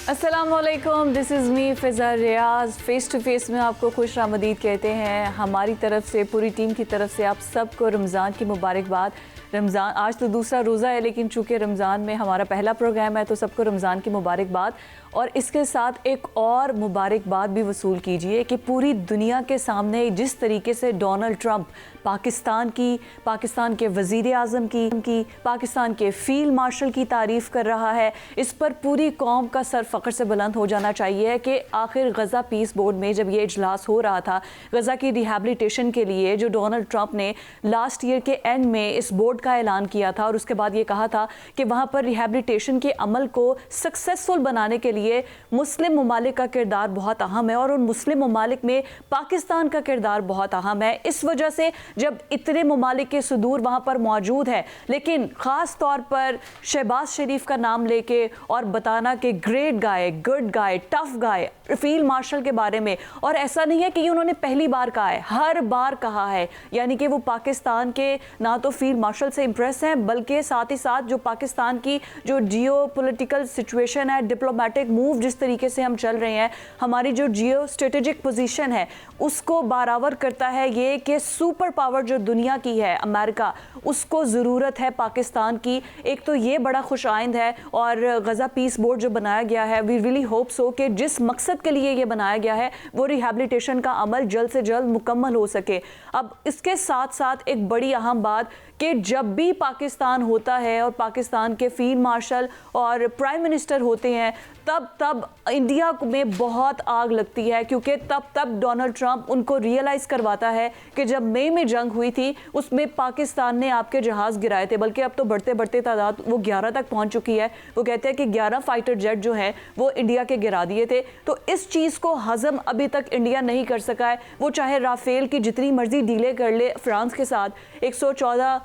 अस्सलामुअलैकुम, this is me Fiza Riaz. Face to face में आपको खुश आमदीद कहते हैं। हमारी तरफ से, पूरी टीम की तरफ से आप सबको रमज़ान की मुबारकबाद। रमज़ान आज तो दूसरा रोज़ा है, लेकिन चूँकि रमज़ान में हमारा पहला प्रोग्राम है तो सबको रमज़ान की मुबारकबाद। और इसके साथ एक और मुबारकबाद भी वसूल कीजिए कि पूरी दुनिया के सामने जिस तरीके से डोनाल्ड ट्रंप पाकिस्तान के वज़ीर आज़म की पाकिस्तान के फ़ील्ड मार्शल की तारीफ़ कर रहा है, इस पर पूरी कौम का सर फ़ख्र से बुलंद हो जाना चाहिए कि आखिर गज़ा पीस बोर्ड में जब ये इजलास हो रहा था गज़ा की रिहैबिलिटेशन के लिए, जो डोनाल्ड ट्रंप ने लास्ट ईयर के एंड में इस बोर्ड का ऐलान किया था और उसके बाद ये कहा था कि वहाँ पर रिहैबिलिटेशन के अमल को सक्सेसफुल बनाने के लिए मुस्लिम ममालिक का किरदार बहुत अहम है और उन मुस्लिम ममालिक में पाकिस्तान का किरदार बहुत अहम है। इस वजह से जब इतने ममालिक के सुदूर वहाँ पर मौजूद है, लेकिन ख़ास तौर पर शहबाज शरीफ का नाम लेके और बताना कि great guy, good guy, tough guy, field marshal के बारे में, और ऐसा नहीं है कि उन्होंने पहली बार कहा है, हर बार कहा है, यानी कि वो पाकिस्तान के ना तो फील्ड मार्शल से इम्प्रेस हैं, बल्कि साथ ही साथ जो पाकिस्तान की जो जियो पोलिटिकल सिचुएशन है, डिप्लोमेटिक मूव जिस तरीके से हम चल रहे हैं, हमारी जो जियो स्ट्रेटेजिक पोजीशन है उसको बराबर करता है ये कि सुपर पावर जो दुनिया की है अमेरिका, उसको ज़रूरत है पाकिस्तान की। एक तो ये बड़ा खुश आइंद है और गज़ा पीस बोर्ड जो बनाया गया है, वी रियली होप सो कि जिस मकसद के लिए ये बनाया गया है वो रिहैबिलिटेशन का अमल जल्द से जल्द मुकम्मल हो सके। अब इसके साथ साथ एक बड़ी अहम बात कि जब भी पाकिस्तान होता है और पाकिस्तान के फील्ड मार्शल और प्राइम मिनिस्टर होते हैं, तब इंडिया में बहुत आग लगती है, क्योंकि तब डोनाल्ड ट्रंप उनको रियलाइज़ करवाता है कि जब मई में जंग हुई थी उसमें पाकिस्तान ने आपके जहाज़ गिराए थे, बल्कि अब तो बढ़ते बढ़ते तादाद वो 11 तक पहुंच चुकी है। वो कहते हैं कि 11 फाइटर जेट जो हैं वो इंडिया के गिरा दिए थे। तो इस चीज़ को हज़म अभी तक इंडिया नहीं कर सका है। वो चाहे राफेल की जितनी मर्जी डीले कर ले फ्रांस के साथ, 114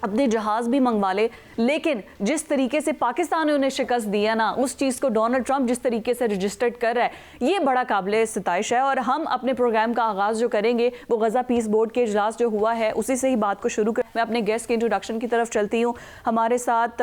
अपने जहाज़ भी मंगवा ले, लेकिन जिस तरीके से पाकिस्तान ने उन्हें शिकस्त दिया ना, उस चीज़ को डोनाल्ड ट्रंप जिस तरीके से रजिस्टर्ड कर रहा है, ये बड़ा काबिल सिताइश है। और हम अपने प्रोग्राम का आगाज़ जो करेंगे वो गज़ा पीस बोर्ड के इजलास जो हुआ है उसी से ही बात को शुरू कर। मैं अपने गेस्ट के इंट्रोडक्शन की तरफ चलती हूँ। हमारे साथ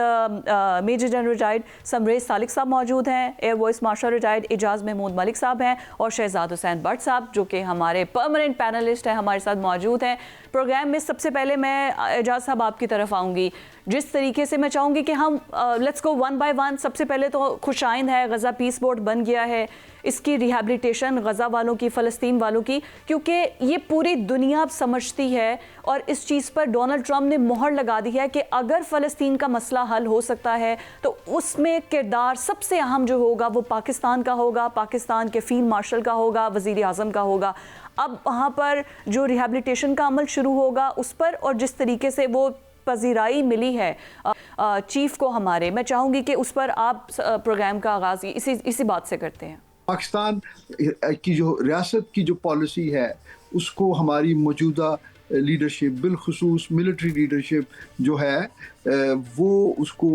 Major General retired Samrez Salik साहब मौजूद हैं, air vice marshal retired Ejaz Mahmood Malik साहब हैं, और शहजाद हुसैन भट्ट साहब जो कि हमारे परमानेंट पैनलिस्ट हैं, हमारे साथ मौजूद हैं प्रोग्राम में। सबसे पहले मैं एजाज साहब आपकी तरफ आऊँगी। जिस तरीके से मैं चाहूँगी कि हम let's go one by one. सबसे पहले तो खुशाइंद है गज़ा पीस बोर्ड बन गया है, इसकी रिहैबिलिटेशन गज़ा वालों की, फ़लस्तीन वालों की, क्योंकि ये पूरी दुनिया अब समझती है और इस चीज़ पर डोनाल्ड ट्रंप ने मोहर लगा दी है कि अगर फ़लस्तीन का मसला हल हो सकता है तो उसमें किरदार सबसे अहम जो होगा वो पाकिस्तान का होगा, पाकिस्तान के फील्ड मार्शल का होगा, वज़ीर आज़म का होगा। अब वहाँ पर जो रिहैबिलिटेशन का अमल शुरू होगा उस पर, और जिस तरीके से वो पजीराई मिली है चीफ को हमारे, मैं चाहूँगी कि उस पर आप प्रोग्राम का आगाज़ इसी बात से करते हैं। पाकिस्तान की जो रियासत की जो पॉलिसी है उसको हमारी मौजूदा लीडरशिप, बिलखुसूस मिलिट्री लीडरशिप जो है वो उसको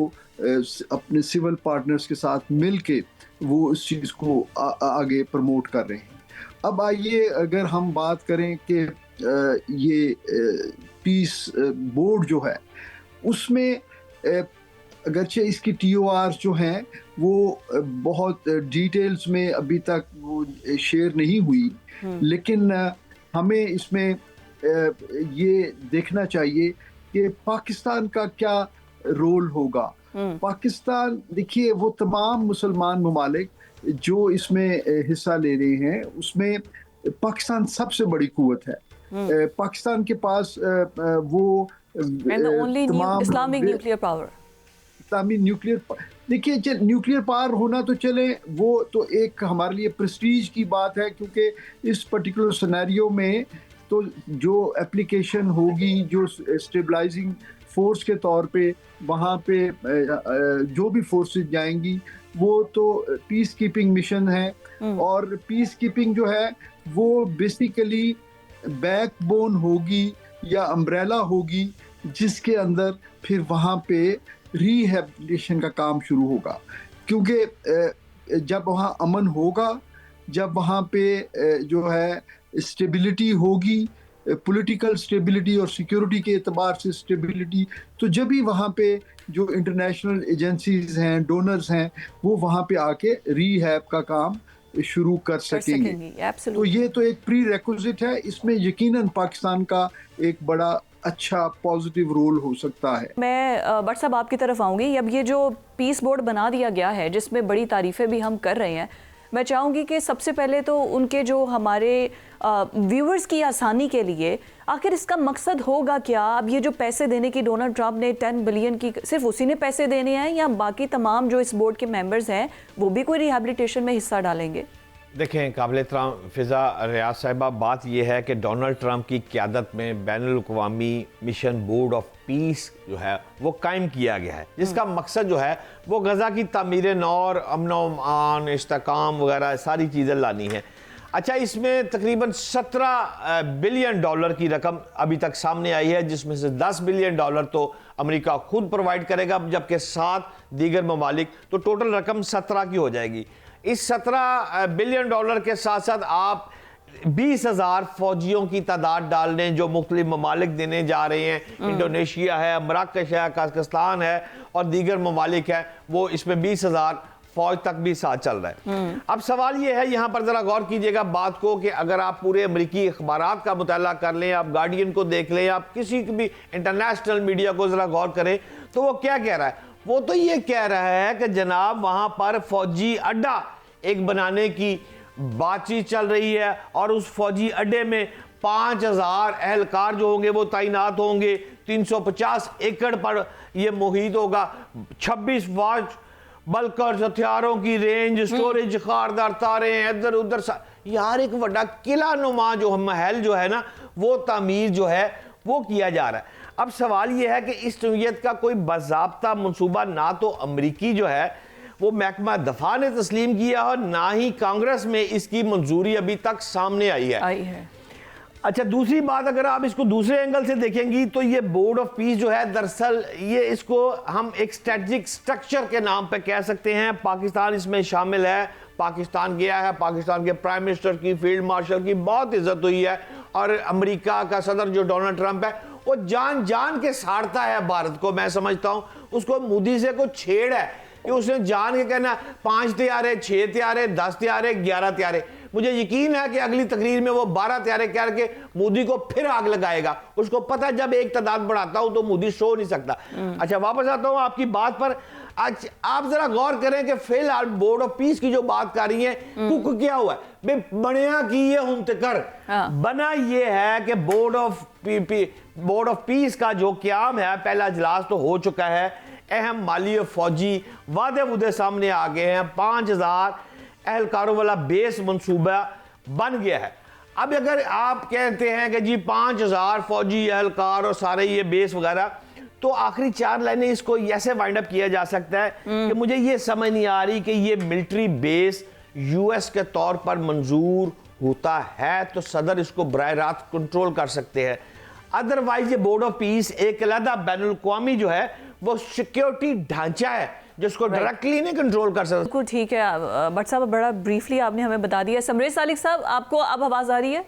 अपने सिविल पार्टनर्स के साथ मिल के वो इस चीज़ को आगे प्रमोट कर रहे हैं। अब आइए अगर हम बात करें कि ये पीस बोर्ड जो है उसमें अगरचे इसकी TOR जो हैं वो बहुत डिटेल्स में अभी तक वो शेयर नहीं हुई, लेकिन हमें इसमें ये देखना चाहिए कि पाकिस्तान का क्या रोल होगा। पाकिस्तान, देखिए, वो तमाम मुसलमान ममालिक जो इसमें हिस्सा ले रहे हैं उसमें पाकिस्तान सबसे बड़ी कुव्वत है। पाकिस्तान के पास वो इस्लामिक न्यूक्लियर पावर, देखिए न्यूक्लियर पावर होना तो चले, वो तो एक हमारे लिए प्रेस्टीज की बात है, क्योंकि इस पर्टिकुलर सिनेरियो में तो जो एप्लीकेशन होगी, जो स्टेबलाइजिंग फोर्स के तौर पे वहाँ पे जो भी फोर्सेस जाएंगी वो तो पीस कीपिंग मिशन है, और पीस कीपिंग जो है वो बेसिकली बैकबोन होगी या अम्ब्रेला होगी जिसके अंदर फिर वहाँ पे रिहैबिलिटेशन का काम शुरू होगा। क्योंकि जब वहाँ अमन होगा, जब वहाँ पे जो है स्टेबिलिटी होगी, पॉलिटिकल स्टेबिलिटी और सिक्योरिटी के एतबार से स्टेबिलिटी, तो जब भी वहाँ पे जो इंटरनेशनल एजेंसीज हैं, डोनर्स हैं, वो वहाँ पे आके रीहैब का काम शुरू कर सकेंगे। तो ये तो एक प्री रेक्विजिट है, इसमें यकीनन पाकिस्तान का एक बड़ा अच्छा पॉजिटिव रोल हो सकता है। मैं भट्ट साहब आपकी तरफ आऊँगी। अब ये जो पीस बोर्ड बना दिया गया है जिसमें बड़ी तारीफ़ें भी हम कर रहे हैं, मैं चाहूँगी कि सबसे पहले तो उनके जो हमारे व्यूअर्स की आसानी के लिए आखिर इसका मकसद होगा क्या? अब ये जो पैसे देने की डोनाल्ड ट्रंप ने 10 बिलियन की, सिर्फ उसी ने पैसे देने हैं या बाकी तमाम जो इस बोर्ड के मेंबर्स हैं वो भी कोई रिहैबिलिटेशन में हिस्सा डालेंगे? देखें काबिल एहतराम फ़िज़ा रियाज साहिबा, बात यह है कि डोनाल्ड ट्रंप की क़यादत में बैनुल-अक़वामी मिशन बोर्ड ऑफ पीस जो है वो कायम किया गया है, जिसका मकसद जो है वो गज़ा की तामीर नौर, अमन इस्तेहकाम वगैरह सारी चीज़ें लानी है। अच्छा, इसमें तकरीबन 17 बिलियन डॉलर की रकम अभी तक सामने आई है, जिसमें से 10 बिलियन डॉलर तो अमेरिका खुद प्रोवाइड करेगा, जबकि 7 दीगर ममालिक, तो टोटल रकम 17 की हो जाएगी। इस 17 बिलियन डॉलर के साथ साथ आप 20,000 फौजियों की तादाद डाल दें जो मुख्तलिफ ममालिक देने जा रहे हैं। इंडोनेशिया है, मराकश है, कजाकिस्तान है और दीगर ममालिक है, वो इसमें 20,000 फौज तक भी साथ चल रहा है। अब सवाल ये है, यहाँ पर ज़रा गौर कीजिएगा बात को, कि अगर आप पूरे अमरीकी अखबारात का मुताला कर लें, आप गार्डियन को देख लें, आप किसी भी इंटरनेशनल मीडिया को ज़रा गौर करें, तो वो क्या कह रहा है? वो तो ये कह रहा है कि जनाब वहाँ पर फौजी अड्डा एक बनाने की बातचीत चल रही है और उस फौजी अड्डे में 5,000 एहलकार जो होंगे वो तैनात होंगे। 350 एकड़ पर ये मुहित होगा। 26 फौज बलकर हथियारों की रेंज, स्टोरेज, खारदार तारे, इधर उधर यार एक बड़ा किला नुमा जो महल जो है ना, वो तामीर जो है वो किया जा रहा है। अब सवाल यह है कि इस नौयत का कोई बाज़ाब्ता मंसूबा ना तो अमरीकी जो है वो महकमा दफा ने तस्लीम किया और ना ही कांग्रेस में इसकी मंजूरी अभी तक सामने आई है। अच्छा, दूसरी बात, अगर आप इसको दूसरे एंगल से देखेंगी तो ये बोर्ड ऑफ पीस जो है, दरअसल ये इसको हम एक स्ट्रेटजिक स्ट्रक्चर के नाम पे कह सकते हैं। पाकिस्तान इसमें शामिल है, पाकिस्तान गया है, पाकिस्तान के प्राइम मिनिस्टर की, फील्ड मार्शल की बहुत इज्जत हुई है और अमेरिका का सदर जो डोनाल्ड ट्रंप है वो जान जान के साड़ता है भारत को। मैं समझता हूँ उसको मोदी से कोई छेड़ है कि उसने जान के कहना 5 तैयारे, 6 तैयारे, 10 तैयारे, 11 तैयारे। मुझे यकीन है कि अगली तकरीर में वो 12 तैयारे करके मोदी को फिर आग लगाएगा। उसको पता है जब एक तादाद बढ़ाता हूं तो मोदी सो नहीं सकता। अच्छा, वापस आता हूं आपकी बात पर। आज आप जरा गौर करें कि फिलहाल बोर्ड ऑफ पीस की जो बात कर रही है, कुक क्या हुआ है? बनिया की ये कर बना ये है कि बोर्ड ऑफ पीस का जो क्याम है, पहला इजलास तो हो चुका है। अहम माली और फौजी वादे मुद्दे सामने आ गए हैं। 5,000 एहलकारों वाला बेस मंसूबा बन गया है। अब अगर आप कहते हैं कि जी 5,000 फौजी एहलकार और सारे ये बेस वगैरह, तो आखिरी 4 लाइनें इसको ऐसे वाइंड अप किया जा सकता है कि मुझे ये समझ नहीं आ रही कि ये मिलिट्री बेस यूएस के तौर पर मंजूर होता है तो सदर इसको बराह रास्त कंट्रोल कर सकते हैं। अदरवाइज ये बोर्ड ऑफ पीस एक अलग बैनुल-अक़वामी जो है वो सिक्योरिटी ढांचा है जिसको डायरेक्टली नहीं कंट्रोल कर सकते। बिल्कुल ठीक है भट्ट साहब, बड़ा ब्रीफली आपने हमें बता दिया। समरेश सालिक साहब, आपको अब आवाज आ रही है?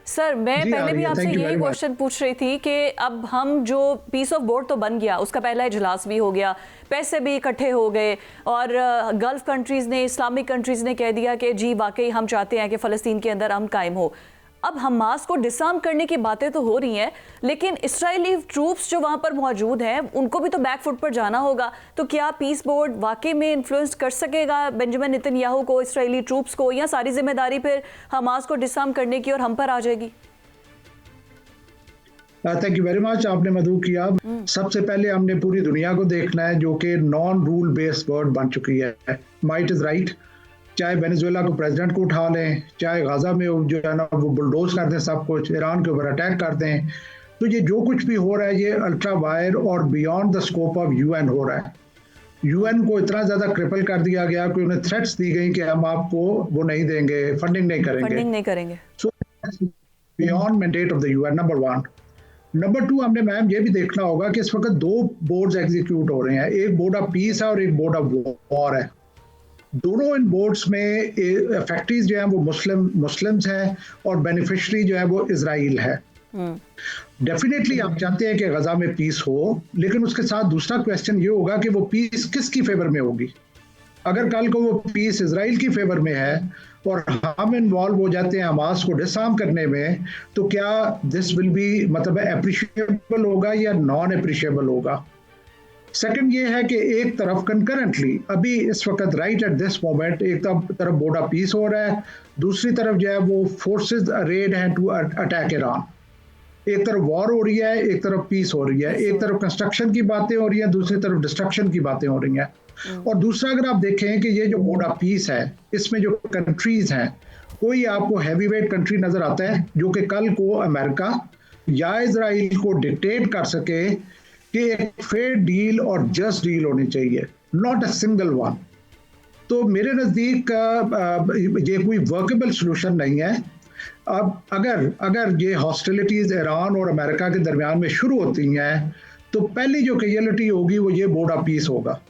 सर, मैं पहले भी आपसे यही क्वेश्चन पूछ रही थी कि अब हम जो पीस ऑफ बोर्ड तो बन गया, उसका पहला इजलास भी हो गया, पैसे भी इकट्ठे हो गए और गल्फ कंट्रीज़ ने, इस्लामिक कंट्रीज़ ने कह दिया कि जी वाकई हम चाहते हैं कि फ़लस्तीन के अंदर अमन कायम हो। अब हमास को डिसआर्म करने की बातें तो हो रही हैं, लेकिन इस्राएली ट्रूप्स जो वहाँ पर मौजूद हैं उनको भी तो बैक फुट पर जाना होगा। तो क्या पीस बोर्ड वाकई में इन्फ्लुएंस कर सकेगा बेंजामिन नेतन्याहू को, इस्राएली ट्रूप्स को, या सारी जिम्मेदारी फिर हमास को डिसआर्म करने की और हम पर आ जाएगी? थैंक यू वेरी मच, आपने मधु किया। सबसे पहले हमने पूरी दुनिया को देखना है जो कि नॉन रूल बेस्ड वर्ल्ड बन चुकी है। Might is right. चाहे वेनेजुएला को प्रेसिडेंट को उठा लें, चाहे गाजा में जो है ना वो बुलडोज कर दें सब कुछ, ईरान के ऊपर अटैक कर दें, तो ये जो कुछ भी हो रहा है ये अल्ट्रा वायर और beyond the scope of UN हो रहा है। यूएन को इतना ज्यादा क्रिपल कर दिया गया कि उन्हें थ्रेट्स दी गई कि हम आपको वो नहीं देंगे, फंडिंग नहीं करेंगे। सो beyond mandate of the UN, number 1। Number 2, हमने मैम ये भी देखना होगा कि इस वक्त 2 बोर्ड्स एग्जीक्यूट हो रहे हैं। एक बोर्ड ऑफ पीस है और एक बोर्ड ऑफ वॉर है। दोनों इन बोर्ड्स में फैक्ट्रीज जो हैं वो मुस्लिम्स हैं और बेनिफिशरी जो है वो इजराइल है। डेफिनेटली आप चाहते हैं कि गजा में पीस हो, लेकिन उसके साथ दूसरा क्वेश्चन ये होगा कि वो पीस किसकी फेवर में होगी। अगर कल को वो पीस इजराइल की फेवर में है और हम इन्वॉल्व हो जाते हैं हमास को डिसआर्म करने में, तो क्या दिस विल बी मतलब एप्रिशिएबल होगा या नॉन एप्रिशिएबल होगा। सेकंड ये है कि एक तरफ कंकरेंटली अभी इस वक्त राइट एट दिस मोमेंट एक तरफ बोर्डा पीस हो रहा है, दूसरी तरफ जो है वो फोर्सेस अरेड हैं टू अटैक ईरान। एक तरफ वॉर हो रही है, एक तरफ पीस हो रही है, एक तरफ कंस्ट्रक्शन की बातें हो रही हैं, दूसरी तरफ डिस्ट्रक्शन की बातें हो रही हैं। और दूसरा अगर आप देखें कि ये जो बोर्डा पीस है इसमें जो कंट्रीज हैं, कोई आपको हैवीवेट कंट्री नजर आता है जो कि कल को अमेरिका या इजराइल को डिक्टेट कर सके कि एक फेयर डील और जस्ट डील होनी चाहिए, नॉट अ सिंगल वन। तो मेरे नज़दीक ये कोई वर्केबल सोल्यूशन नहीं है। अब अगर ये हॉस्टिलिटीज ईरान और अमेरिका के दरमियान में शुरू होती हैं तो पहली जो कैजुअलिटी होगी वो ये बोर्डा पीस होगा।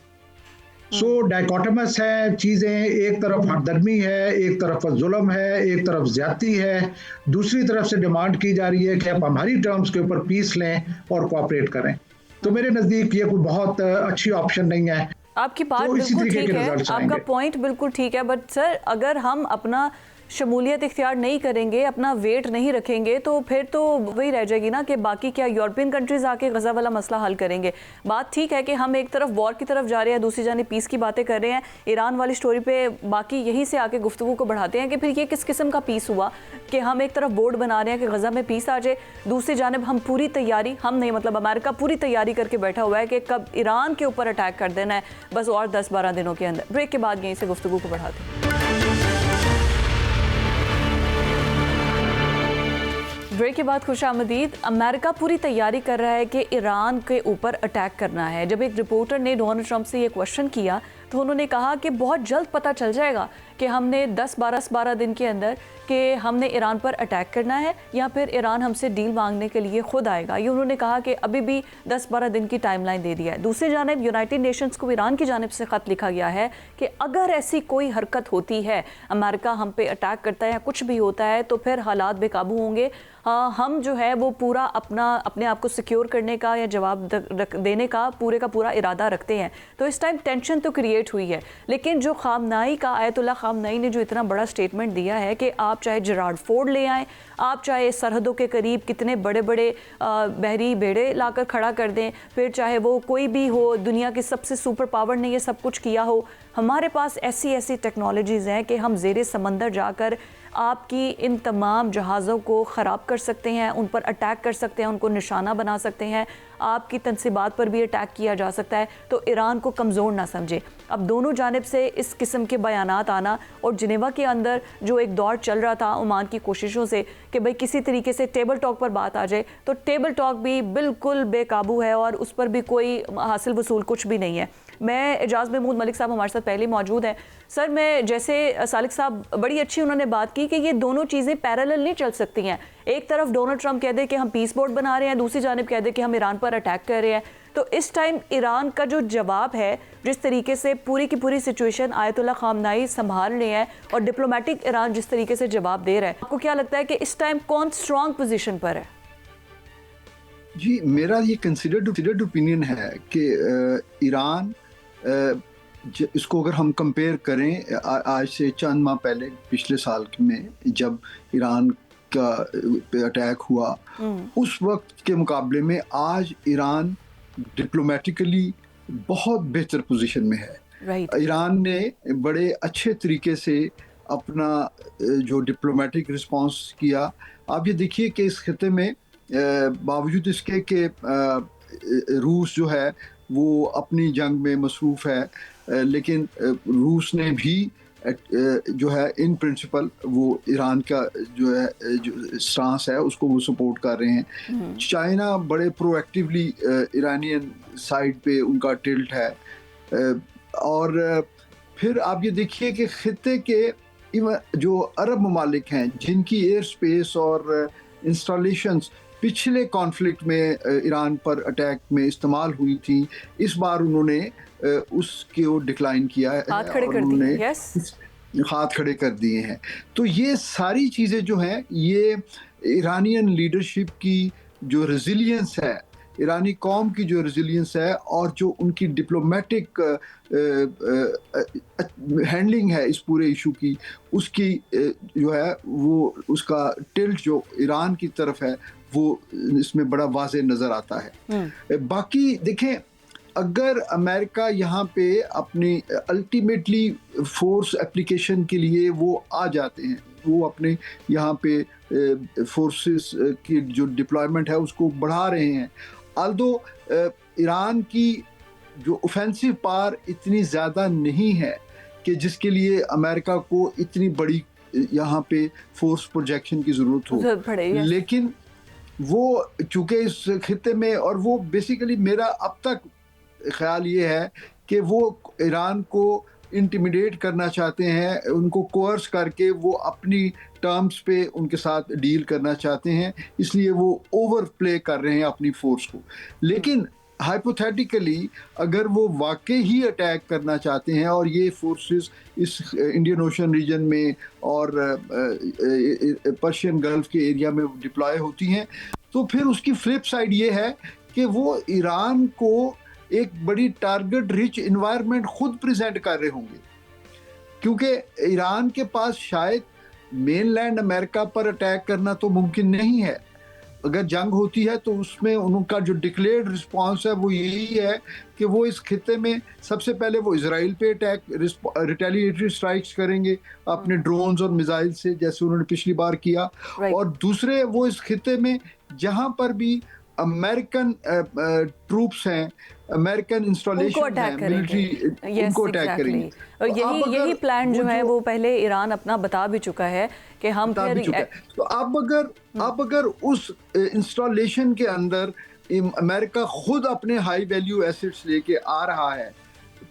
सो डायकोटमस है चीज़ें, एक तरफ हरदर्मी है, एक तरफ जुल्म है, एक तरफ ज्यादती है, दूसरी तरफ से डिमांड की जा रही है कि आप हमारी टर्म्स के ऊपर पीस लें और कोऑपरेट करें। तो मेरे नज़दीक ये कोई बहुत अच्छी ऑप्शन नहीं है। आपकी बात तो बिल्कुल ठीक है, आपका पॉइंट बिल्कुल ठीक है, बट सर अगर हम अपना शमूलियत इख्तियार नहीं करेंगे, अपना वेट नहीं रखेंगे, तो फिर तो वही रह जाएगी ना कि बाकी क्या यूरोपियन कंट्रीज आके गजा वाला मसला हल करेंगे। बात ठीक है कि हम एक तरफ वॉर की तरफ जा रहे हैं, दूसरी जाने पीस की बातें कर रहे हैं, ईरान वाली स्टोरी पे बाकी यहीं से आके गुफ्तगू को बढ़ाते हैं कि फिर ये किस किस्म का पीस हुआ कि हम एक तरफ बोर्ड बना रहे हैं कि गजा में पीस आ जाए, दूसरी जानिब हम पूरी तैयारी, हम नहीं मतलब अमेरिका पूरी तैयारी करके बैठा हुआ है कि कब ईरान के ऊपर अटैक कर देना है बस और 10-12 दिनों के अंदर। ब्रेक के बाद यहीं से गुफ्तगू को बढ़ाते हैं। ब्रेक के बाद खुशामदीद। अमेरिका पूरी तैयारी कर रहा है कि ईरान के ऊपर अटैक करना है। जब एक रिपोर्टर ने डोनाल्ड ट्रंप से ये क्वेश्चन किया तो उन्होंने कहा कि बहुत जल्द पता चल जाएगा कि हमने 10-12 दिन के अंदर कि हमने ईरान पर अटैक करना है या फिर ईरान हमसे डील मांगने के लिए खुद आएगा। ये उन्होंने कहा कि अभी भी 10-12 दिन की टाइमलाइन दे दिया है। दूसरी जानिब यूनाइटेड नेशंस को ईरान की जानिब से ख़त लिखा गया है कि अगर ऐसी कोई हरकत होती है, अमेरिका हम पे अटैक करता है या कुछ भी होता है, तो फिर हालात बेकाबू होंगे। हम जो है वो पूरा अपने आप को सिक्योर करने का या जवाब देने का पूरा इरादा रखते हैं। तो इस टाइम टेंशन तो क्रिएट हुई है, लेकिन जो खामनाई का आयतुल्ला खामनाई ने जो इतना बड़ा स्टेटमेंट दिया है कि आप चाहे जेरार्ड फोर्ड ले आएँ, आप चाहे सरहदों के करीब कितने बड़े बड़े बहरी बेड़े लाकर खड़ा कर दें, फिर चाहे वो कोई भी हो, दुनिया की सबसे सुपर पावर ने ये सब कुछ किया हो, हमारे पास ऐसी टेक्नोलॉजीज़ हैं कि हम ज़ेरे समंदर जाकर आपकी इन तमाम जहाज़ों को ख़राब कर सकते हैं, उन पर अटैक कर सकते हैं, उनको निशाना बना सकते हैं, आपकी तनसीबात पर भी अटैक किया जा सकता है। तो ईरान को कमज़ोर ना समझे। अब दोनों जानिब से इस किस्म के बयानात आना और जिनेवा के अंदर जो एक दौर चल रहा था ओमान की कोशिशों से कि भाई किसी तरीके से टेबल टॉक पर बात आ जाए, तो टेबल टॉक भी बिल्कुल बेकाबू है और उस पर भी कोई हासिल वसूल कुछ भी नहीं है। मैं एजाज महमूद मलिक साहब हमारे साथ पहले मौजूद हैं। सर, मैं जैसे सालिक साहब बड़ी अच्छी उन्होंने बात की कि ये दोनों चीज़ें पैरेलल नहीं चल सकती हैं। एक तरफ डोनाल्ड ट्रंप कह दे कि हम पीस बोर्ड बना रहे हैं, दूसरी जानिब कह दे कि हम ईरान पर अटैक कर रहे हैं। तो इस टाइम ईरान का जो जवाब है, जिस तरीके से पूरी की पूरी सिचुएशन आयतुल्ला खामनाई संभाल रहे हैं और डिप्लोमेटिक ईरान जिस तरीके से जवाब दे रहा है, आपको क्या लगता है कि इस टाइम कौन स्ट्रॉन्ग पोजीशन पर है? जी, मेरा ये कंसिडर्ड ओपिनियन है कि ईरान इसको अगर हम कंपेयर करें आज से चंद माह पहले पिछले साल में जब ईरान का अटैक हुआ, उस वक्त के मुकाबले में आज ईरान डिप्लोमेटिकली बहुत बेहतर पोजीशन में है। ईरान ने बड़े अच्छे तरीके से अपना जो डिप्लोमेटिक रिस्पांस किया। आप ये देखिए कि इस खिते में बावजूद इसके कि रूस जो है वो अपनी जंग में मसरूफ़ है, लेकिन रूस ने भी जो है इन प्रिंसिपल वो ईरान का जो है जो स्टांस है उसको वो सपोर्ट कर रहे हैं। चाइना बड़े प्रोएक्टिवली ईरानियन साइड पे उनका टिल्ट है। और फिर आप ये देखिए कि खिते के जो अरब ममालिक हैं जिनकी एयर स्पेस और इंस्टॉलेशंस पिछले कॉन्फ्लिक्ट में ईरान पर अटैक में इस्तेमाल हुई थी, इस बार उन्होंने उसके डिक्लाइन किया है। हाथ खड़े कर दिए। हाथ खड़े कर दिए हैं। तो ये सारी चीज़ें जो हैं, ये ईरानियन लीडरशिप की जो रेजिलियंस है, ईरानी कौम की जो रेजिलियंस है, और जो उनकी डिप्लोमेटिक हैंडलिंग है इस पूरे इशू की, उसकी जो है वो उसका टिल्ट जो ईरान की तरफ है वो इसमें बड़ा वाज़े नज़र आता है। बाकी देखें, अगर अमेरिका यहाँ पे अपनी अल्टीमेटली फोर्स एप्लीकेशन के लिए वो आ जाते हैं, वो अपने यहाँ पे फोर्सेस की जो डिप्लॉयमेंट है उसको बढ़ा रहे हैं, आल्दो ईरान की जो ऑफेंसिव पावर इतनी ज़्यादा नहीं है कि जिसके लिए अमेरिका को इतनी बड़ी यहाँ पे फोर्स प्रोजेक्शन की ज़रूरत हो, लेकिन वो चूँकि इस खित्ते में, और वो बेसिकली मेरा अब तक ख्याल ये है कि वो ईरान को इंटिमिडेट करना चाहते हैं, उनको कोर्स करके वो अपनी टर्म्स पे उनके साथ डील करना चाहते हैं, इसलिए वो ओवर प्ले कर रहे हैं अपनी फोर्स को। लेकिन हाइपोथेटिकली अगर वो वाकई ही अटैक करना चाहते हैं और ये फोर्सेस इस इंडियन ओशन रीजन में और पर्शियन गल्फ के एरिया में डिप्लॉय होती हैं, तो फिर उसकी फ्लिप साइड ये है कि वो ईरान को एक बड़ी टारगेट रिच इन्वायरमेंट खुद प्रेजेंट कर रहे होंगे, क्योंकि ईरान के पास शायद मेनलैंड अमेरिका पर अटैक करना तो मुमकिन नहीं है। अगर जंग होती है तो उसमें उनका जो डिक्लेयर्ड रिस्पांस है वो यही है कि वो इस खित्ते में सबसे पहले वो इजराइल पे अटैक रिटेलिएटरी स्ट्राइक्स करेंगे अपने ड्रोन्स और मिसाइल से, जैसे उन्होंने पिछली बार किया। और दूसरे वो इस खित्ते में जहां पर भी अमेरिकन ट्रूप्स हैं, अमेरिकन इंस्टॉलेशन है, मिलिट्री, उनको अटैक करेंगे। और यही प्लान जो है वो पहले ईरान अपना बता भी चुका है कि हम फिर तो अब अगर उस इंस्टॉलेशन के अंदर अमेरिका खुद अपने हाई वैल्यू एसेट्स लेके आ रहा है,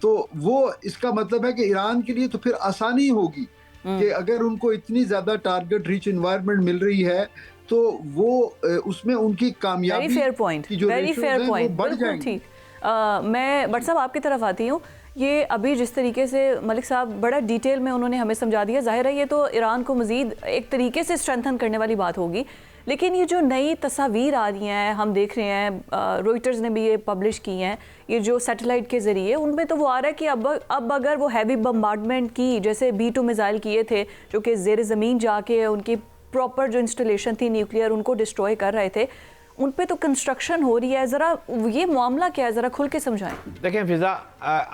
तो वो इसका मतलब है कि ईरान के लिए तो फिर आसानी होगी कि अगर उनको इतनी ज्यादा टारगेट रिच एनवायरनमेंट मिल रही है तो वो उसमें उनकी कामयाबी की जो रेशोज़ हैं वो बढ़ जाएंगी। मैं भट्ट साहब आपकी तरफ आती हूँ। ये अभी जिस तरीके से मलिक साहब बड़ा डिटेल में उन्होंने हमें समझा दिया, जाहिर है ये तो ईरान को मज़ीद एक तरीके से स्ट्रेंथन करने वाली बात होगी, लेकिन ये जो नई तस्वीर आ रही हैं हम देख रहे हैं, रॉयटर्स ने भी ये पब्लिश की हैं, ये जो सैटेलाइट के ज़रिए, उनमें तो वो आ रहा है कि अब अगर वो हैवी बम्बार्डमेंट की, जैसे B-2 मिसाइल किए थे जो कि ज़ेर ज़मीन जाके उनकी प्रॉपर जो इंस्टॉलेशन थी न्यूक्लियर उनको डिस्ट्रॉय कर रहे थे, उन पे तो कंस्ट्रक्शन हो रही है। ज़रा ये मामला क्या है, ज़रा खुल के समझाएं। देखें फिजा,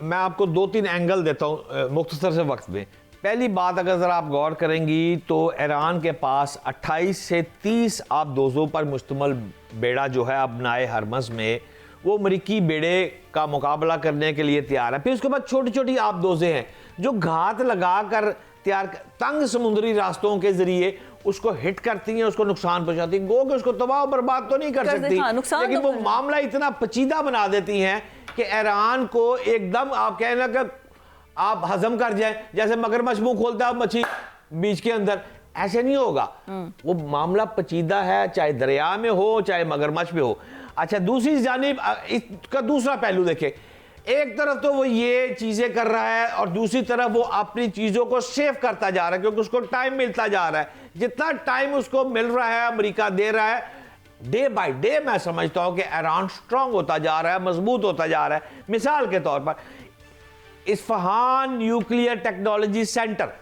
मैं आपको 2-3 एंगल देता हूँ मुख्तसर से वक्त में। पहली बात, अगर ज़रा आप गौर करेंगी तो ईरान के पास 28 से 30 आबदोज़ों पर मुश्तमल बेड़ा जो है अपनाए हरमज़ में, वो अमरीकी बेड़े का मुकाबला करने के लिए तैयार है। फिर उसके बाद छोटी छोटी आबदोज़ें हैं जो घात लगा कर तंग समुद्री रास्तों के जरिए उसको हिट करती हैं, उसको नुकसान पहुंचाती हैं। गो कि उसको तबाह बर्बाद तो नहीं कर सकती, लेकिन वो मामला इतना पेचीदा बना देती हैं कि ईरान को एकदम आप कहना कि आप हजम कर जाए, जैसे मगरमच्छ मुंह खोलता है मच्छी बीच के अंदर, ऐसे नहीं होगा। वो मामला पेचीदा है, चाहे दरिया में हो चाहे मगरमच्छ में हो। अच्छा, दूसरी जानिब इसका दूसरा पहलू देखें, एक तरफ तो वो ये चीजें कर रहा है और दूसरी तरफ वो अपनी चीजों को सेव करता जा रहा है, क्योंकि उसको टाइम मिलता जा रहा है। जितना टाइम उसको मिल रहा है अमेरिका दे रहा है, डे बाय डे मैं समझता हूं कि ईरान स्ट्रांग होता जा रहा है, मजबूत होता जा रहा है। मिसाल के तौर पर इस्फहान न्यूक्लियर टेक्नोलॉजी सेंटर,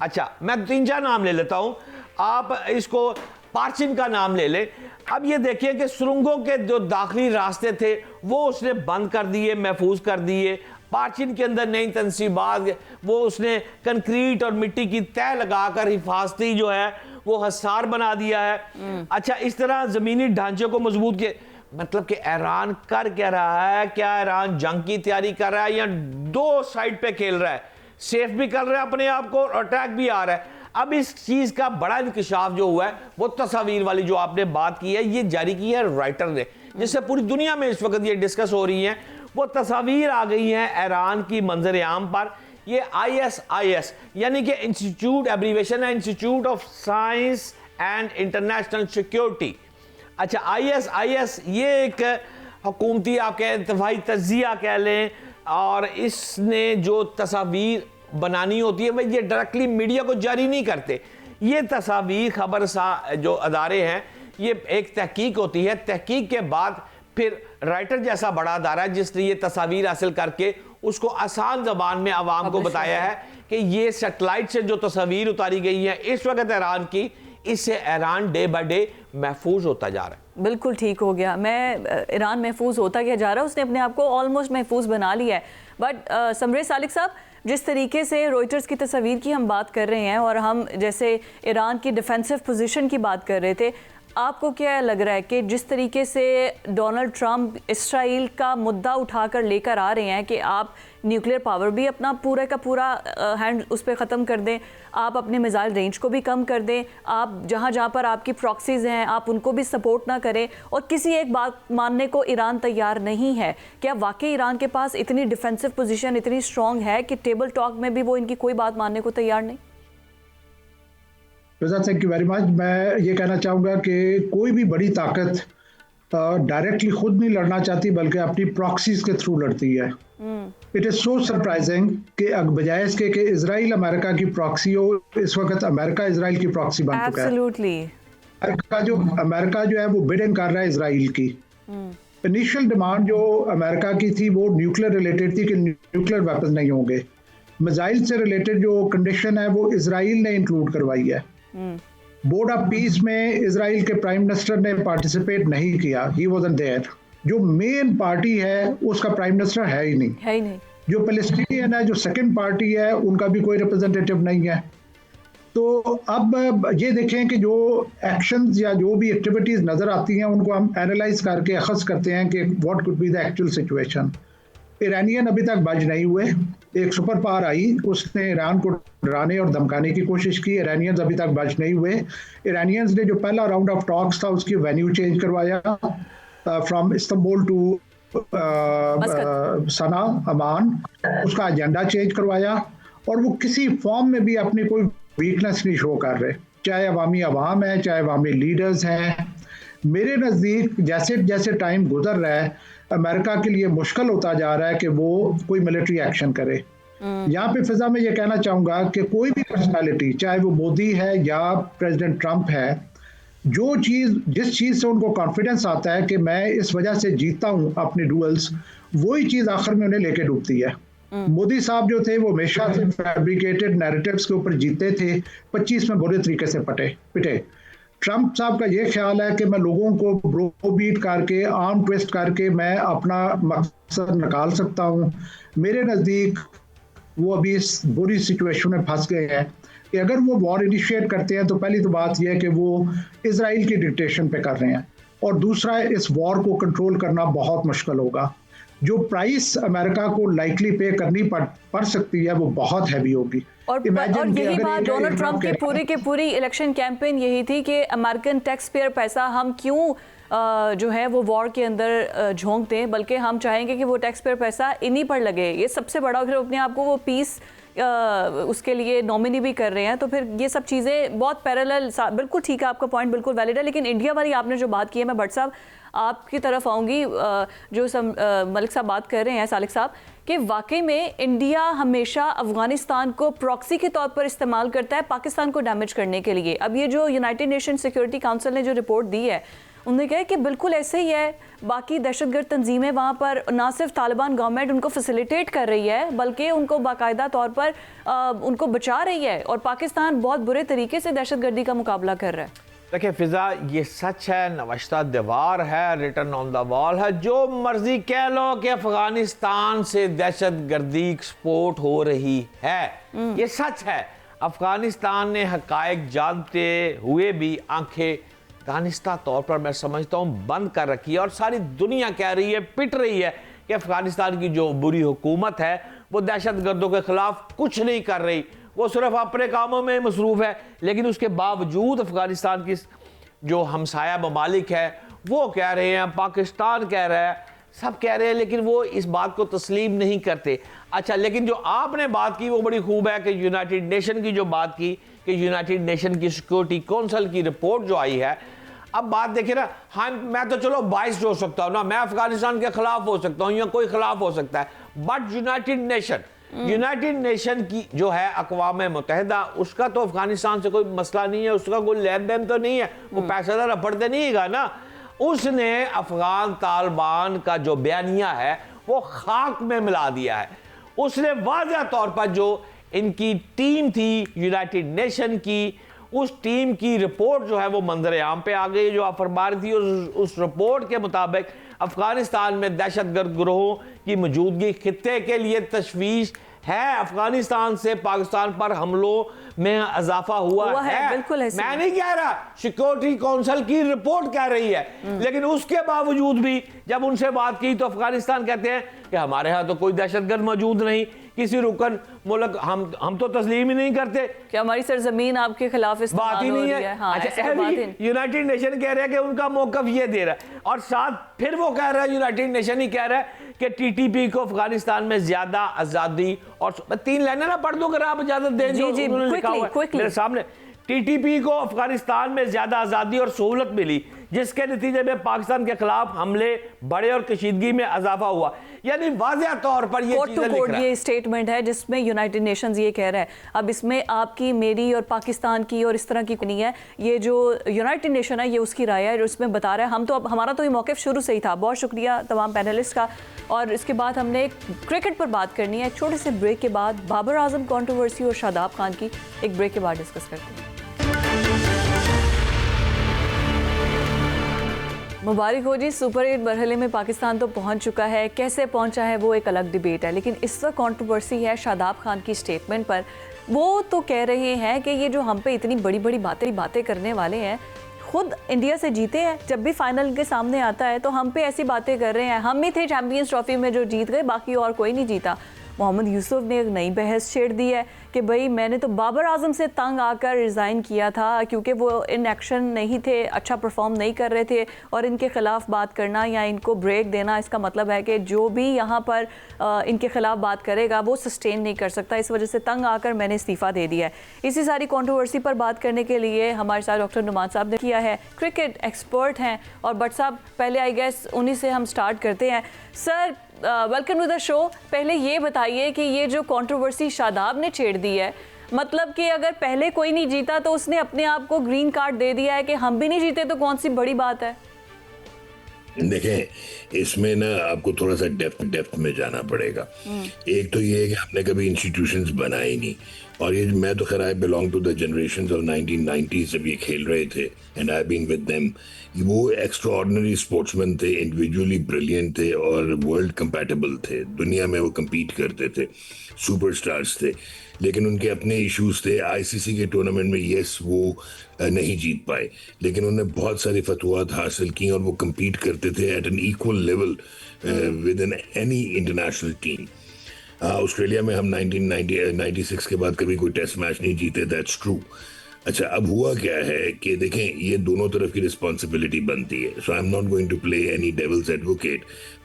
अच्छा मैं 3-4 नाम ले लेता हूं, आप इसको पार्चिन का नाम ले लें। अब ये देखिए कि सुरंगों के जो दाखिली रास्ते थे वो उसने बंद कर दिए, महफूज कर दिए। पार्चिन के अंदर नई तंसीबात, वो उसने कंक्रीट और मिट्टी की तह लगाकर हिफाजती जो है वो हसार बना दिया है। अच्छा, इस तरह ज़मीनी ढांचे को मजबूत किया। मतलब कि ईरान कर क्या रहा है? क्या ईरान जंग की तैयारी कर रहा है या दो साइड पे खेल रहा है? सेफ भी कर रहा है अपने आप को और अटैक भी आ रहा है। अब इस चीज का बड़ा इंकशाफ जो हुआ है वो तस्वीर वाली जो आपने बात की है, ये जारी की है राइटर ने, जिससे पूरी दुनिया में इस वक्त ये डिस्कस हो रही है। वो तस्वीर आ गई है ईरान की मंजर आम पर। ये ISIS यानी कि इंस्टीट्यूट, एब्रीवेशन है institute of science and international security. अच्छा, ISIS ये एक हुकूमती आप कहें, इंतफाई तज्जिया कह लें, और इसने जो तस्वीर बनानी होती है भाई ये डायरेक्टली मीडिया को जारी नहीं करते। ये तस्वीर खबर जो अदारे हैं ये एक तहकीक होती है, तहकीक के बाद फिर राइटर जैसा बड़ा अदारा जिसने ये तस्वीर हासिल करके उसको आसान जबान में आवाम को बताया है कि ये सैटेलाइट से जो तस्वीर उतारी गई है इस वक्त ईरान की, इससे ईरान डे बाय डे महफूज होता जा रहा है। बिल्कुल ठीक हो गया, मैं ईरान महफूज होता क्या जा रहा है, उसने अपने आप को ऑलमोस्ट महफूज बना लिया है। बट समरे सालिक साहब, जिस तरीके से रॉयटर्स की तस्वीर की हम बात कर रहे हैं और हम जैसे ईरान की डिफेंसिव पोजीशन की बात कर रहे थे, आपको क्या लग रहा है कि जिस तरीके से डोनाल्ड ट्रंप इसराइल का मुद्दा उठाकर लेकर आ रहे हैं कि आप न्यूक्लियर पावर भी अपना पूरा का पूरा हैंड उस पर ख़त्म कर दें, आप अपने मिसाइल रेंज को भी कम कर दें, आप जहाँ जहाँ पर आपकी प्रॉक्सीज़ हैं आप उनको भी सपोर्ट ना करें और किसी एक बात मानने को ईरान तैयार नहीं है, क्या वाकई ईरान के पास इतनी डिफेंसिव पोजीशन इतनी स्ट्रॉन्ग है कि टेबल टॉक में भी वो इनकी कोई बात मानने को तैयार नहीं? Thank you very much. मैं ये कहना चाहूँगा कि कोई भी बड़ी ताकत डायरेक्टली खुद नहीं लड़ना चाहती बल्कि अपनी प्रॉक्सीज के थ्रू लड़ती है। इट इज़ सो सरप्राइजिंग कि बजाय इसके कि इजराइल अमेरिका की प्रॉक्सी हो, इस वक्त अमेरिका इजराइल की प्रॉक्सी बन चुका है। एब्सोल्युटली। अमेरिका जो है वो बिडिंग कर रहा है इजराइल की। इनिशियल डिमांड जो अमेरिका की थी वो न्यूक्लियर रिलेटेड थी कि न्यूक्लियर वेपन नहीं होंगे। मिसाइल से रिलेटेड जो कंडीशन है वो इजराइल ने इंक्लूड करवाई है। बोर्ड ऑफ पीस में इजराइल के प्राइम मिनिस्टर ने पार्टिसिपेट नहीं किया, ही वाज़न्ट देयर। जो मेन पार्टी है उसका प्राइम मिनिस्टर है ही नहीं। जो पैलेस्टीनियन है, जो सेकंड पार्टी है, उनका भी कोई रिप्रेजेंटेटिव नहीं है। तो अब ये देखें कि जो एक्शंस या जो भी एक्टिविटीज नजर आती हैं उनको हम एनालाइज करके अखज़ करते हैं कि what could be the actual situation. Iranian अभी तक बच नहीं हुए। एक सुपर पावर आई, उसने ईरान को डराने और धमकाने की कोशिश की। ईरानियंस अभी तक बच नहीं हुए। ईरानियंस ने जो पहला राउंड ऑफ टॉक्स था उसकी वेन्यू चेंज करवाया फ्रॉम इस्तांबुल टू सना अमान, उसका एजेंडा चेंज करवाया और वो किसी फॉर्म में भी अपनी कोई वीकनेस नहीं शो कर रहे, चाहे अवामी अवाम है, चाहे अवामी लीडर्स हैं। मेरे नज़दीक जैसे जैसे टाइम गुजर रहा है अमेरिका के लिए मुश्किल होता जा रहा है कि वो कोई मिलिट्री एक्शन करे। यहाँ पे फिजा में ये कहना चाहूँगा कि कोई भी पर्सनालिटी, चाहे वो मोदी है या प्रेसिडेंट ट्रंप है, जिस चीज़ से उनको कॉन्फिडेंस आता है कि मैं इस वजह से जीतता हूँ अपने डुअल्स, वही चीज़ आखिर में उन्हें लेके डूबती है। मोदी साहब जो थे वो हमेशा से फैब्रिकेटेड नैरेटिव्स के ऊपर जीते थे, 25 में बुरे तरीके से पिटे। ट्रंप साहब का ये ख्याल है कि मैं लोगों को ब्रोबीट करके, आर्म ट्विस्ट करके मैं अपना मकसद निकाल सकता हूँ। मेरे नज़दीक वो अभी इस बुरी सिचुएशन में फंस गए हैं कि अगर वो वॉर इनिशिएट करते हैं तो पहली तो बात यह है कि वो इजराइल की डिक्टेशन पे कर रहे हैं और दूसरा इस वॉर को कंट्रोल करना बहुत मुश्किल होगा। जो प्राइस अमेरिका को लाइकली पे करनी पड़ सकती है वो बहुत हैवी होगी। और यही बात डोनाल्ड ट्रंप की पूरी इलेक्शन कैंपेन यही थी कि अमेरिकन टैक्स पेयर पैसा हम क्यों जो है वो वॉर के अंदर झोंक दें, बल्कि हम चाहेंगे कि वो टैक्स पेयर पैसा इन्हीं पर लगे। ये सबसे बड़ा, फिर अपने आप को वो पीस उसके लिए नॉमिनी भी कर रहे हैं, तो फिर ये सब चीज़ें बहुत पैरेलल। बिल्कुल ठीक है, आपका पॉइंट बिल्कुल वैलिड है। लेकिन इंडिया वाली आपने जो बात की है, मैं भट्ट साहब आपकी तरफ आऊँगी, जो मलिक साहब बात कर रहे हैं, सालिक साहब, कि वाकई में इंडिया हमेशा अफगानिस्तान को प्रॉक्सी के तौर पर इस्तेमाल करता है पाकिस्तान को डैमेज करने के लिए। अब ये जो यूनाइटेड नेशन सिक्योरिटी काउंसिल ने जो रिपोर्ट दी है, उन्होंने कहा कि बिल्कुल ऐसे ही है। बाकी दहशतगर्द तंजीमें वहाँ पर ना सिर्फ तालिबान गवर्नमेंट उनको फैसिलिटेट कर रही है बल्कि उनको बाकायदा तौर पर उनको बचा रही है और पाकिस्तान बहुत बुरे तरीके से दहशतगर्दी का मुकाबला कर रहा है। देखिए फिजा, ये सच है, नवश्ता दीवार है, रिटर्न ऑन द वॉल है, जो मर्जी कह लो कि अफगानिस्तान से दहशतगर्दी एक्सपोर्ट हो रही है, ये सच है। अफगानिस्तान ने हकायक जानते हुए भी आंखें दानिस्ता तौर पर मैं समझता हूँ बंद कर रखी है और सारी दुनिया कह रही है, पिट रही है कि अफगानिस्तान की जो बुरी हुकूमत है वो दहशतगर्दों के खिलाफ कुछ नहीं कर रही, वो सिर्फ अपने कामों में मसरूफ़ है। लेकिन उसके बावजूद अफगानिस्तान की जो हमसाया ममालिक है वो कह रहे हैं, पाकिस्तान कह रहा है, सब कह रहे हैं, लेकिन वो इस बात को तस्लीम नहीं करते। अच्छा, लेकिन जो आपने बात की वो बड़ी खूब है कि यूनाइटेड नेशन की जो बात की कि यूनाइटेड नेशन की सिक्योरिटी काउंसिल की रिपोर्ट जो आई है, अब बात देखिए ना, हाँ मैं तो चलो बाइस्ड हो सकता हूँ ना, मैं अफगानिस्तान के खिलाफ हो सकता हूँ या कोई खिलाफ हो सकता है, but United nation United nation की जो है अक़वाम मुत्तहिदा, उसका तो अफगानिस्तान से कोई मसला नहीं है, उसका कोई लेन देन तो नहीं है, वो पैसा तो रपड़ते नहीं है ना। उसने अफगान तालिबान का जो बयानिया है वो खाक में मिला दिया है। उसने वाज़ह तौर पर जो इनकी टीम थी यूनाइटेड नेशन की, उस टीम की रिपोर्ट जो है वो मंजर आम पे आ गई, जो आप फरमा रही थी। उस रिपोर्ट के मुताबिक अफगानिस्तान में दहशतगर्द ग्रोहों की मौजूदगी खित्ते के लिए तशवीश है। अफगानिस्तान से पाकिस्तान पर हमलों में इजाफा हुआ है। बिल्कुल है, मैं नहीं कह रहा, सिक्योरिटी काउंसिल की रिपोर्ट कह रही है। लेकिन उसके बावजूद भी जब उनसे बात की तो अफगानिस्तान कहते हैं कि हमारे यहाँ तो कोई दहशतगर्द मौजूद नहीं, किसी रुकन मुल्क हम तो तस्लीम ही नहीं करते कि हमारी सरजमीन आपके खिलाफ बात ही नहीं है। हाँ, अच्छा, यूनाइटेड नेशन कह रहा है कि उनका मौकफ ये दे रहा है, और साथ फिर वो कह रहा है, यूनाइटेड नेशन ही कह रहा है कि टीटीपी को अफगानिस्तान में ज्यादा आजादी, और 3 लाइनें ना पढ़ दो अगर आप इजाजत दें जो उन्होंने लिखा हुआ है मेरे सामने। टीटीपी को अफगानिस्तान में ज्यादा आजादी और सहूलत मिली, जिसके नतीजे में पाकिस्तान के खिलाफ हमले बढ़े और कशीदगी में इजाफा हुआ। यानी वाज़ह तौर पर ये चीज़ें लिख रहा है। ये स्टेटमेंट है जिसमें यूनाइटेड नेशंस ये कह रहा है। अब इसमें आपकी, मेरी और पाकिस्तान की और इस तरह की नहीं है, ये जो यूनाइटेड नेशन है ये उसकी राय है, उसमें बता रहा है। हम तो अब हमारा तो ये मौक़िफ़ शुरू से ही था। बहुत शुक्रिया तमाम पैनलिस्ट का। और इसके बाद हमने क्रिकेट पर बात करनी है। छोटे से ब्रेक के बाद बाबर आजम कंट्रोवर्सी और शादाब खान की एक ब्रेक के बाद डिस्कस करते हैं। मुबारक हो जी, सुपर 8 मरहले में पाकिस्तान तो पहुंच चुका है। कैसे पहुंचा है वो एक अलग डिबेट है, लेकिन इस वक्त कंट्रोवर्सी है शादाब खान की स्टेटमेंट पर। वो तो कह रहे हैं कि ये जो हम पे इतनी बड़ी बड़ी बातें करने वाले हैं, खुद इंडिया से जीते हैं। जब भी फाइनल के सामने आता है तो हम पे ऐसी बातें कर रहे हैं, हम ही थे चैंपियंस ट्रॉफी में जो जीत गए, बाकी और कोई नहीं जीता। मोहम्मद यूसुफ ने एक नई बहस छेड़ दी है कि भाई मैंने तो बाबर आजम से तंग आकर रिज़ाइन किया था क्योंकि वो इन एक्शन नहीं थे, अच्छा परफॉर्म नहीं कर रहे थे, और इनके ख़िलाफ़ बात करना या इनको ब्रेक देना, इसका मतलब है कि जो भी यहाँ पर इनके ख़िलाफ़ बात करेगा वो सस्टेन नहीं कर सकता। इस वजह से तंग आकर मैंने इस्तीफ़ा दे दिया है। इसी सारी कंट्रोवर्सी पर बात करने के लिए हमारे साथ डॉक्टर नुमान साहब ने किया है, क्रिकेट एक्सपर्ट हैं। और बट साहब, पहले आई गेस उन्हीं से हम स्टार्ट करते हैं। Sir, welcome to the show. पहले ये बताइए कि ये जो कंट्रोवर्सी शादाब ने छेड़ दी है, मतलब कि अगर पहले कोई नहीं जीता तो उसने अपने आप को ग्रीन कार्ड दे दिया है कि हम भी नहीं जीते, तो कौन सी बड़ी बात है? देखें, इसमें ना आपको थोड़ा सा डेप्थ में जाना पड़ेगा। एक तो ये है कि आपने कभी इंस्टीट्यूशंस बनाए नहीं, और ये मैं तो खैर I belong to the generations of 1990s जब ये खेल रहे थे, and I been with them. वो एक्स्ट्राऑर्डिनरी स्पोर्ट्समैन थे, इंडिविजुअली ब्रिलियंट थे और वर्ल्ड कंपैटिबल थे। दुनिया में वो compete करते थे, सुपरस्टार्स थे, लेकिन उनके अपने इश्यूज थे। आईसीसी के टूर्नामेंट में यस वो नहीं जीत पाए, लेकिन उन्होंने बहुत सारी फतवात हासिल की और वो compete करते थे at an equal level with in any international team. Australia में हम 1996 के बाद कभी कोई टेस्ट मैच नहीं जीते, दैट्स ट्रू। अच्छा, अब हुआ क्या है कि देखें, ये दोनों तरफ की रिस्पॉन्सिबिलिटी बनती है। So I am not going to play any devil's advocate.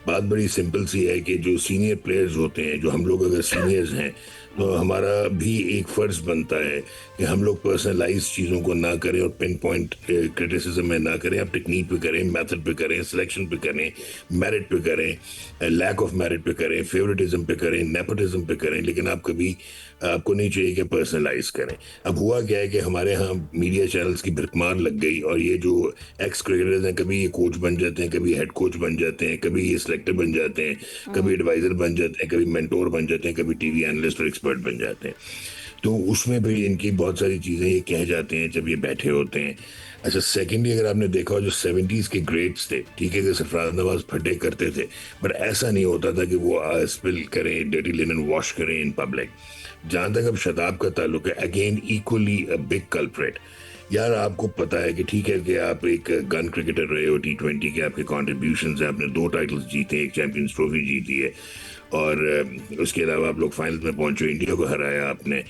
बात बड़ी सिंपल सी है कि जो सीनियर प्लेयर्स होते हैं, जो हम लोग अगर सीनियर्स हैं, तो हमारा भी एक फ़र्ज़ बनता है कि हम लोग पर्सनलाइज चीज़ों को ना करें और पिन पॉइंट क्रिटिसिज्म में ना करें। आप टेक्निक पे करें, मेथड पे करें, सिलेक्शन पे करें, मेरिट पे करें, लैक ऑफ मेरिट पे करें, फेवरेटिज्म पे करें, नेपोटिज्म पे करें, लेकिन आप कभी आपको नहीं चाहिए कि पर्सनलाइज करें। अब हुआ क्या है कि हमारे यहाँ मीडिया चैनल्स की भिरकमार लग गई, और ये जो एक्स क्रिकेटर्स हैं, कभी ये कोच बन जाते हैं, कभी हेड कोच बन जाते हैं, कभी ये सिलेक्टर बन जाते हैं, कभी एडवाइज़र बन जाते हैं, कभी मेंटोर बन जाते हैं, कभी टीवी एनालिस्ट और एक्सपर्ट बन जाते हैं। तो उसमें भी इनकी बहुत सारी चीज़ें ये कह जाते हैं जब ये बैठे होते हैं। अच्छा, सेकेंडली अगर आपने देखा हो, जो 70s के ग्रेट्स थे, ठीक है कि सरफराज नवाज फटे करते थे, बट ऐसा नहीं होता था कि वो स्पिल करें, डर्टी लिनन वॉश करें इन पब्लिक। जहाँ तक अब शताब का ताल्लुक है, again equally a big culprit. यार, आपको पता है कि ठीक है कि आप एक गन क्रिकेटर रहे हो, T20 के आपके कॉन्ट्रीब्यूशंस हैं, आपने 2 टाइटल्स जीते, एक चैंपियंस ट्रॉफी जीती है, और उसके अलावा आप लोग फाइनल में पहुंचे, इंडिया को हराया आपने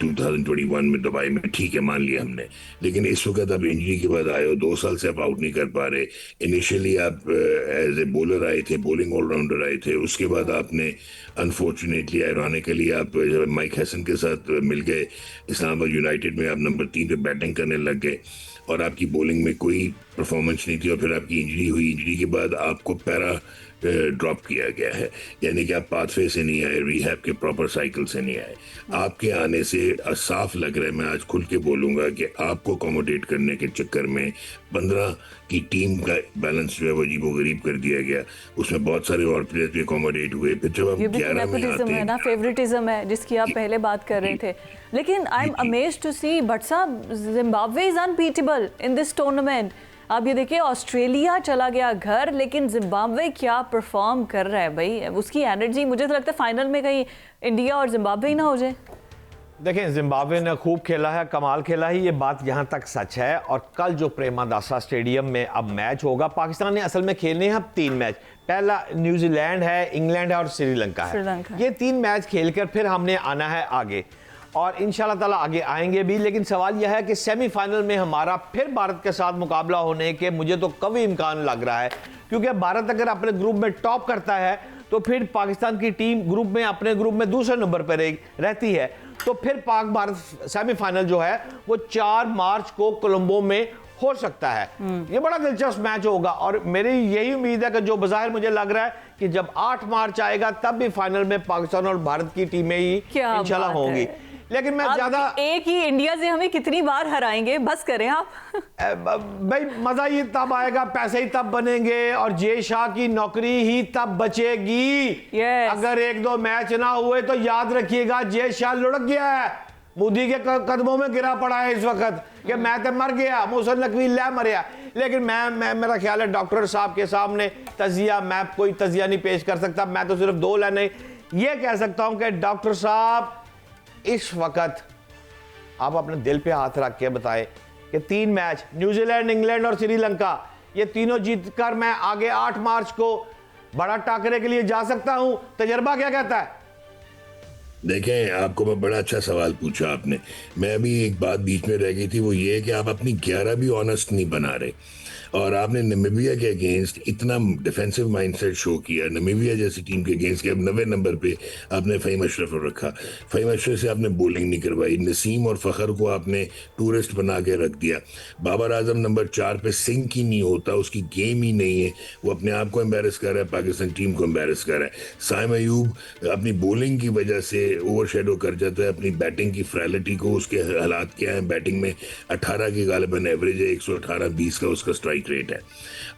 2021 में दुबई में, ठीक है, मान लिया हमने। लेकिन इस वक्त आप इंजरी के बाद आए हो, 2 साल से आप आउट नहीं कर पा रहे। इनिशियली आप एज ए बॉलर आए थे, बॉलिंग ऑलराउंडर आए थे, उसके बाद आपने अनफॉर्चुनेटली, आयरॉनिकली, आप माइक हैसन के साथ मिल गए, इस्लामाबाद यूनाइटेड में आप नंबर 3 पे बैटिंग करने लग गए, और आपकी बॉलिंग में कोई परफॉर्मेंस नहीं थी, और फिर आपकी इंजरी हुई। इंजरी के बाद आपको पैरा ड्रॉप किया गया है, यानी कि आप पाथवे से नहीं आए, रिहैब के प्रॉपर साइकिल से नहीं आए। आपके आने से साफ लग रहा है, मैं आज खुल के बोलूंगा कि आपको अकोमोडेट करने के चक्कर में 15 की टीम का बैलेंस जो है वो अजीबो गरीब कर दिया गया। उसमें बहुत सारे और प्लेयर्स भी अकोमोडेट हुए। फिर जब आप 11 में आते है ना, फेवरेटिज्म है जिसकी आप पहले बात कर रहे थे। लेकिन आई एम अमेज्ड टू सी भट्ट साहब, Zimbabwe is unbeatable in this tournament. आप ये देखिए, ऑस्ट्रेलिया चला गया घर, लेकिन जिम्बाब्वे क्या परफॉर्म कर रहा है भाई, उसकी एनर्जी। मुझे तो लगता है फाइनल में कहीं इंडिया और जिम्बाब्वे ही ना हो जाए। देखें, जिम्बाब्वे ने खूब खेला है, कमाल खेला है, ये बात यहाँ तक सच है। और कल जो प्रेमादासा स्टेडियम में अब मैच होगा, पाकिस्तान ने असल में खेलने हैं अब 3 मैच। पहला न्यूजीलैंड है, इंग्लैंड है और श्रीलंका है। ये 3 मैच खेलकर फिर हमने आना है आगे, और इंशाल्लाह ताला आगे आएंगे भी। लेकिन सवाल यह है कि सेमीफाइनल में हमारा फिर भारत के साथ मुकाबला होने के मुझे तो कभी इम्कान लग रहा है, क्योंकि भारत अगर अपने ग्रुप में टॉप करता है तो फिर पाकिस्तान की टीम ग्रुप में अपने ग्रुप में दूसरे नंबर पर रहती है। तो फिर पाक भारत सेमीफाइनल जो है वो 4 मार्च को कोलंबो में हो सकता है। ये बड़ा दिलचस्प मैच होगा, और मेरी यही उम्मीद है कि जो बज़ाहिर मुझे लग रहा है कि जब 8 मार्च आएगा तब भी फाइनल में पाकिस्तान और भारत की टीमें ही इंशाल्लाह होंगी। लेकिन मैं ज्यादा एक ही इंडिया से हमें कितनी बार हराएंगे, बस करें आप। भाई मजा ही तब आएगा, पैसे ही तब बनेंगे, और जे शाह की नौकरी ही तब बचेगी। अगर 1-2 मैच ना हुए तो याद रखिएगा जे शाह लुढ़क गया है, मोदी के कदमों में गिरा पड़ा है इस वक्त कि मैं तो मर गया, मुसल नकवी लै मरिया। लेकिन मैं मेरा ख्याल है डॉक्टर साहब के सामने तजिया, मैं कोई तजिया नहीं पेश कर सकता। मैं तो सिर्फ 2 लाइनें ये कह सकता हूं कि डॉक्टर साहब इस वक्त आप अपने दिल पे हाथ रख के बताएं कि 3 मैच न्यूजीलैंड, इंग्लैंड और श्रीलंका, ये तीनों जीतकर मैं आगे 8 मार्च को बड़ा टाकरे के लिए जा सकता हूं। तजर्बा क्या कहता है? देखें, आपको मैं बड़ा अच्छा सवाल पूछा आपने। मैं अभी एक बात बीच में रह गई थी, वो ये है कि आप अपनी 11 भी ऑनेस्ट नहीं बना रहे, और आपने नामीबिया के अगेंस्ट इतना डिफेंसिव माइंडसेट शो किया, नामीबिया जैसी टीम के अगेंस्ट, के अब 90 नंबर पे आपने फ़हीम अशरफ को रखा। फ़हीम अशरफ से आपने बॉलिंग नहीं करवाई, नसीम और फ़खर को आपने टूरिस्ट बना के रख दिया। बाबर आजम नंबर 4 पे सिंक ही नहीं होता, उसकी गेम ही नहीं है, वो अपने आप को एम्बेरस कर रहा है, पाकिस्तान टीम को एम्बेरस कर रहा है। साइम अयूब अपनी बॉलिंग की वजह से ओवर शेडो कर जाता है अपनी बैटिंग की फ्रैलिटी को। उसके हालात क्या हैं, बैटिंग में 18 की गालिबन एवरेज है, 118-20 का उसका स्ट्राइक रेट है।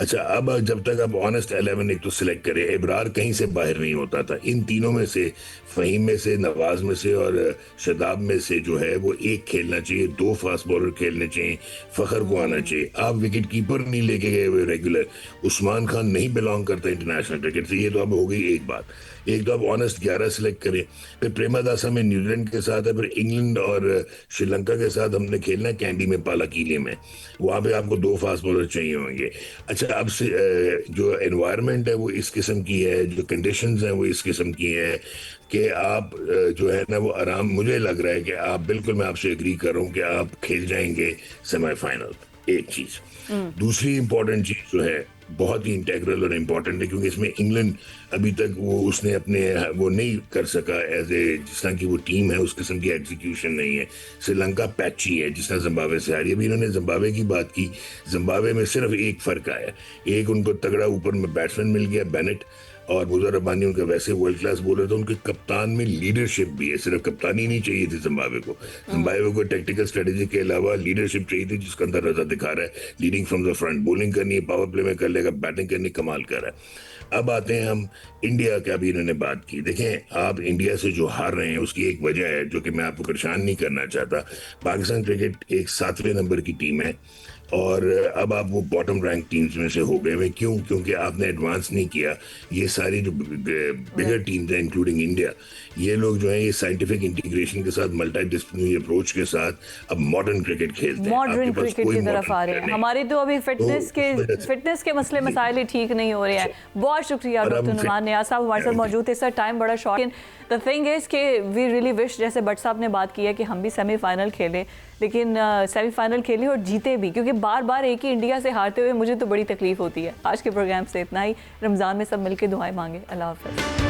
अच्छा, अब जब तक आप ऑनेस्ट 11 एक तो सिलेक्ट करें, इब्रार कहीं से बाहर नहीं होता था। इन तीनों में से, फ़हीम में से, नवाज में से और शदाब में से जो है वो एक खेलना चाहिए, 2 फास्ट बॉलर खेलने चाहिए, फ़खर को आना चाहिए। आप विकेट कीपर नहीं लेके गए हुए रेगुलर, उस्मान खान नहीं बिलोंग करता इंटरनेशनल क्रिकेट से। ये तो अब हो गई एक बात। एक तो आप ऑनेस्ट 11 सिलेक्ट करें, फिर प्रेमादासा में न्यूजीलैंड के साथ है, फिर इंग्लैंड और श्रीलंका के साथ हमने खेलना है कैंडी में, पालाकीले में। वहाँ पे आपको 2 फास्ट बॉलर चाहिए होंगे। अच्छा, अब से जो एनवायरनमेंट है वो इस किस्म की है, जो कंडीशंस हैं वो इस किस्म की है कि आप जो है ना वो आराम, मुझे लग रहा है कि आप बिल्कुल, मैं आपसे एग्री कर रहा हूँ कि आप खेल जाएंगे सेमीफाइनल। एक चीज़। दूसरी इंपॉर्टेंट चीज़ जो है, बहुत ही इंटेग्रल और इम्पॉर्टेंट है, क्योंकि इसमें इंग्लैंड अभी तक वो उसने अपने वो नहीं कर सका एज ए, जिस तरह की वो टीम है उस किस्म की एग्जीक्यूशन नहीं है। श्रीलंका पैची है, जिसने जिम्बाब्वे से हारी। अभी इन्होंने जिम्बाब्वे की बात की, जिम्बाब्वे में सिर्फ एक फ़र्क आया, एक उनको तगड़ा ऊपर में बैट्समैन मिल गया बेनेट, और मुजर रब्बानी उनके वैसे वर्ल्ड क्लास बॉलर थे। उनके कप्तान में लीडरशिप भी है, सिर्फ कप्तानी नहीं चाहिए थी जिम्बाब्वे को। जिम्बाब्वे को टेक्निकल स्ट्रेटेजी के अलावा लीडरशिप चाहिए थी, जिसके अंदर रजा दिखा रहा है। Leading from the front, bowling करनी है, पावर प्ले में कर लेगा, बैटिंग करनी, कमाल कर रहा है। अब आते हैं हम इंडिया का, भी इन्होंने बात की। देखें, आप इंडिया से जो हार रहे हैं उसकी एक वजह है, जो कि मैं आपको परेशान नहीं करना चाहता। पाकिस्तान क्रिकेट एक 7वें नंबर की टीम है, और अब आप वो बॉटम रैंक टीम्स में से हो गए हैं। क्यों? क्योंकि आपने एडवांस नहीं किया। ये सारी जो बिगर टीम्स हैं इंक्लूडिंग इंडिया, ये लोग जो हैं ये साइंटिफिक इंटीग्रेशन के साथ, मल्टी डिसिप्लिनरी अप्रोच के साथ अब मॉडर्न क्रिकेट खेलते हैं। मॉडर्न क्रिकेट की तरफ आ रहे हैं। हमारे तो अभी फिटनेस के मसले मसाइल ही ठीक नहीं हो रहे हैं। बहुत शुक्रिया डॉक्टर नुमान नियाज़ साहब हमारे साथ मौजूद थे। सर, टाइम बड़ा शॉर्ट। द थिंग इज कि वी रियली विश, जैसे भट्ट साहब ने बात की है, कि हम भी सेमीफाइनल खेलें, लेकिन सेमीफाइनल खेलें और जीते भी, क्योंकि बार बार एक ही इंडिया से हारते हुए मुझे तो बड़ी तकलीफ होती है। आज के प्रोग्राम से इतना ही। रमज़ान में सब मिलकर दुआएं मांगे। अल्लाह हाफ़िज़।